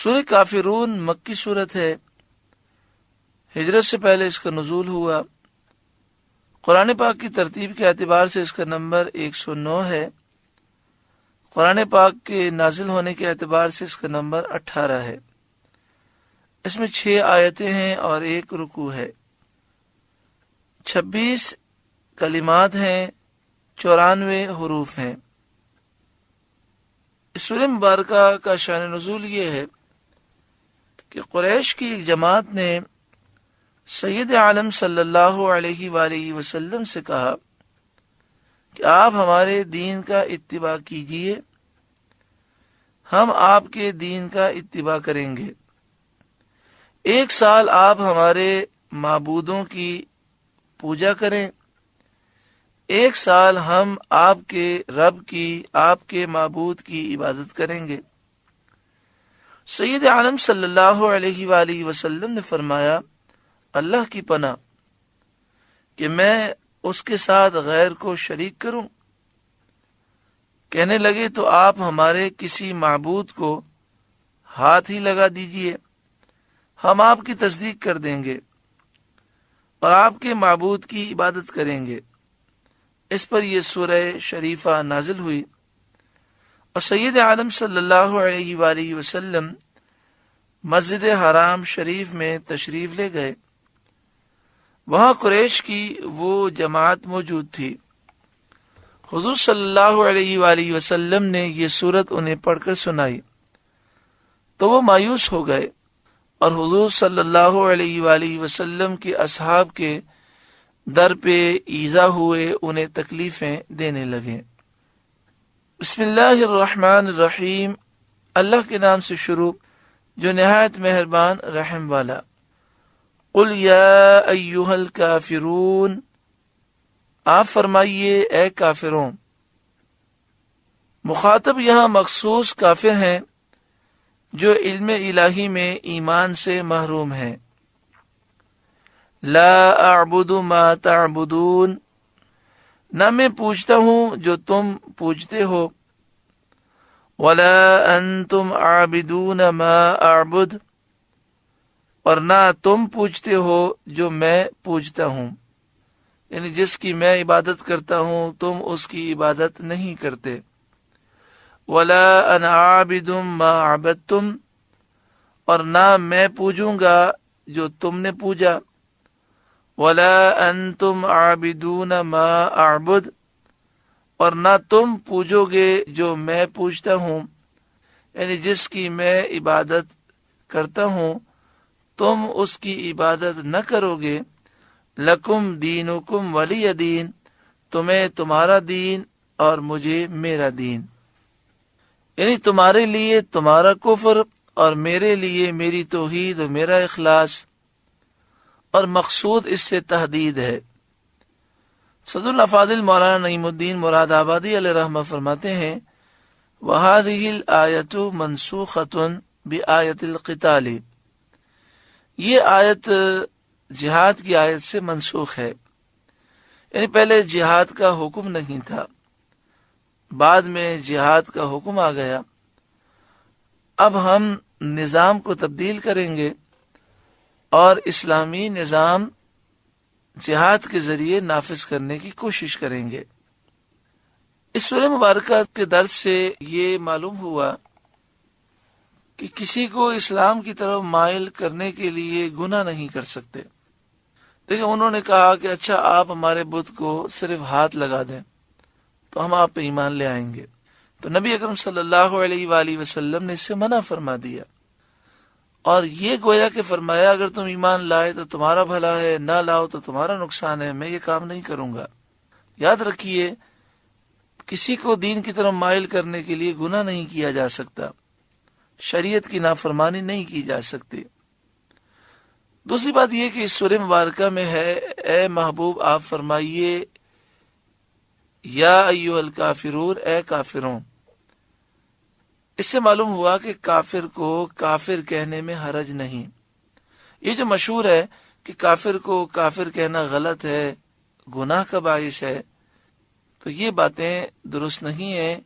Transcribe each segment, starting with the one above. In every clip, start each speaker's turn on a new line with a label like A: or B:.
A: سورہ کافرون مکی صورت ہے، ہجرت سے پہلے اس کا نزول ہوا۔ قرآن پاک کی ترتیب کے اعتبار سے اس کا نمبر 109 ہے۔ قرآن پاک کے نازل ہونے کے اعتبار سے اس کا نمبر 18 ہے۔ اس میں 6 آیتیں ہیں اور 1 رکوع ہے، 26 کلمات ہیں، 94 حروف ہیں۔ اس سورہ مبارکہ کا شان نزول یہ ہے کہ قریش کی ایک جماعت نے سید عالم صلی اللہ علیہ وآلہ وسلم سے کہا کہ آپ ہمارے دین کا اتباع کیجئے، ہم آپ کے دین کا اتباع کریں گے۔ 1 سال آپ ہمارے معبودوں کی پوجا کریں، 1 سال ہم آپ کے رب کی، آپ کے معبود کی عبادت کریں گے۔ سید عالم صلی اللہ علیہ وآلہ وسلم نے فرمایا، اللہ کی پناہ کہ میں اس کے ساتھ غیر کو شریک کروں۔ کہنے لگے تو آپ ہمارے کسی معبود کو ہاتھ ہی لگا دیجئے، ہم آپ کی تصدیق کر دیں گے اور آپ کے معبود کی عبادت کریں گے۔ اس پر یہ سورہ شریفہ نازل ہوئی اور سید عالم صلی اللہ علیہ وآلہ وسلم مسجد حرام شریف میں تشریف لے گئے۔ وہاں قریش کی وہ جماعت موجود تھی۔ حضور صلی اللہ علیہ وآلہ وسلم نے یہ سورت انہیں پڑھ کر سنائی تو وہ مایوس ہو گئے اور حضور صلی اللہ علیہ وآلہ وسلم کے اصحاب کے در پہ ایذا ہوئے، انہیں تکلیفیں دینے لگے۔ بسم اللہ الرحمن الرحیم، اللہ کے نام سے شروع جو نہایت مہربان رحم والا۔ قل یا ایھا الکافرون، آپ فرمائیے اے کافروں۔ مخاطب یہاں مخصوص کافر ہیں جو علم الہی میں ایمان سے محروم ہیں۔ لا اعبد ما تعبدون، نہ میں پوجتا ہوں جو تم پوجتے ہو، ولا انتم عابدون ما اعبد، اور نہ تم پوجتے ہو جو میں پوجتا ہوں، یعنی جس کی میں عبادت کرتا ہوں تم اس کی عبادت نہیں کرتے۔ ولا انا عابد ما عبدتم، اور نہ میں پوجوں گا جو تم نے پوجا۔ ولا انتم عابدون ما اعبد، اور نہ تم پوجو گے جو میں پوجتا ہوں، یعنی جس کی میں عبادت کرتا ہوں تم اس کی عبادت نہ کرو گے۔ لکم دینکم ولی دین، تمہیں تمہارا دین اور مجھے میرا دین، یعنی تمہارے لیے تمہارا کفر اور میرے لیے میری توحید اور میرا اخلاص، اور مقصود اس سے تحدید ہے۔ صدر الافاضل مولانا نعیم الدین مراد آبادی علیہ رحمہ فرماتے ہیں، وَهَذِهِ الْآيَةُ مَنْسُوخَةٌ بِآيَةِ الْقِتَالِ، یہ آیت جہاد کی آیت سے منسوخ ہے، یعنی پہلے جہاد کا حکم نہیں تھا، بعد میں جہاد کا حکم آ گیا۔ اب ہم نظام کو تبدیل کریں گے اور اسلامی نظام جہاد کے ذریعے نافذ کرنے کی کوشش کریں گے۔ اس سورہ مبارکہ کے درس سے یہ معلوم ہوا کہ کسی کو اسلام کی طرف مائل کرنے کے لیے گناہ نہیں کر سکتے۔ لیکن انہوں نے کہا کہ اچھا آپ ہمارے بت کو صرف ہاتھ لگا دیں تو ہم آپ پہ ایمان لے آئیں گے، تو نبی اکرم صلی اللہ علیہ وآلہ وسلم نے اس سے منع فرما دیا، اور یہ گویا کہ فرمایا اگر تم ایمان لائے تو تمہارا بھلا ہے، نہ لاؤ تو تمہارا نقصان ہے، میں یہ کام نہیں کروں گا۔ یاد رکھیے، کسی کو دین کی طرف مائل کرنے کے لیے گناہ نہیں کیا جا سکتا، شریعت کی نافرمانی نہیں کی جا سکتی۔ دوسری بات یہ کہ اس سورہ مبارکہ میں ہے، اے محبوب آپ فرمائیے یا ایھا الکافرون، اے کافروں۔ اس سے معلوم ہوا کہ کافر کو کافر کہنے میں حرج نہیں۔ یہ جو مشہور ہے کہ کافر کو کافر کہنا غلط ہے، گناہ کا باعث ہے، تو یہ باتیں درست نہیں ہیں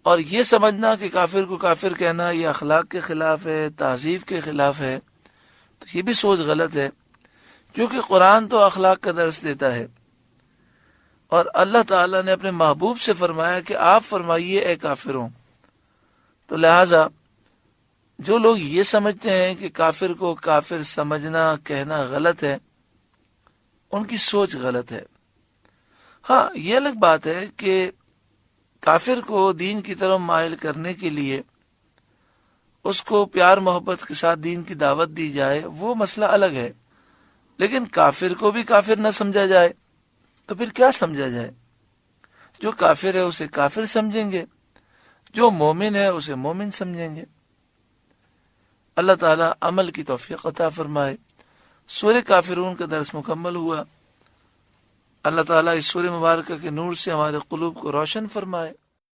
A: اور یہ سمجھنا کہ کافر کو کافر کہنا یہ اخلاق کے خلاف ہے، تہذیب کے خلاف ہے، تو یہ بھی سوچ غلط ہے، کیونکہ قرآن تو اخلاق کا درس دیتا ہے، اور اللہ تعالیٰ نے اپنے محبوب سے فرمایا کہ آپ فرمائیے اے کافروں۔ تو لہٰذا جو لوگ یہ سمجھتے ہیں کہ کافر کو کافر سمجھنا کہنا غلط ہے، ان کی سوچ غلط ہے۔ ہاں، یہ الگ بات ہے کہ کافر کو دین کی طرف مائل کرنے کے لیے اس کو پیار محبت کے ساتھ دین کی دعوت دی جائے، وہ مسئلہ الگ ہے، لیکن کافر کو بھی کافر نہ سمجھا جائے تو پھر کیا سمجھا جائے؟ جو کافر ہے اسے کافر سمجھیں گے، جو مومن ہے اسے مومن سمجھیں گے۔ اللہ تعالیٰ عمل کی توفیق عطا فرمائے۔ سورہ کافرون کا درس مکمل ہوا۔ اللہ تعالیٰ اس سورہ مبارکہ کے نور سے ہمارے قلوب کو روشن فرمائے۔